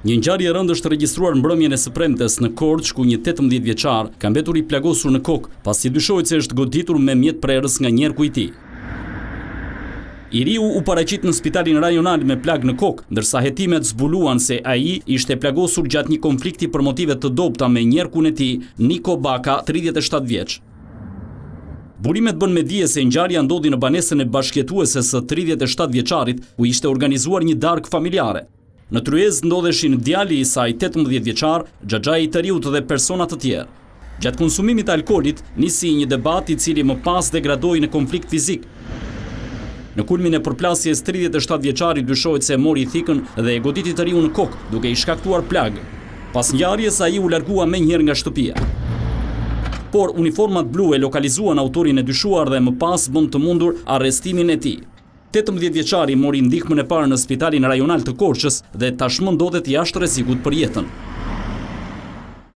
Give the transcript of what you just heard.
Një ngjarje e rëndë është regjistruar mbrëmjen e së premtes në Korçë, ku një 18 vjeçar ka mbetur i plagosur në kokë pasi dyshohet se është goditur me mjet prerës nga njerku i tij. I riu u paraqit në spitalin rajonal me plag në kokë, ndërsa hetimet zbuluan se ai ishte plagosur gjatë një konflikti për motive të dobta me njerkun e tij, Niko Baka, 37 vjeç. Burimet bën me dije se ngjarja ndodhi në banesën e bashkëjetuese së 37 vjeçarit, ku ishte organizuar një darkë familjare. Në Tryezë ndodheshin djali i saj 18 vjeçar, xhaxhai i të riut dhe persona të tjerë. Gjatë konsumimit të alkoolit nisi një debat i cili më pas degradoi në konflikt fizik. Në kulmin e përplasjes 37 vjeçari dyshohet se mori thikën dhe e goditi të riun në kokë, duke i shkaktuar plagë. Pas ngjarjes ai u largua menjëherë nga shtëpia. Por uniformat blu e lokalizuan autorin e dyshuar dhe më pas bën të mundur arrestimin e tij. 18 vjeçari mori ndihmën e parë në spitalin rajonal të Korçës dhe tashmë ndodhet jashtë rrezikut për jetën.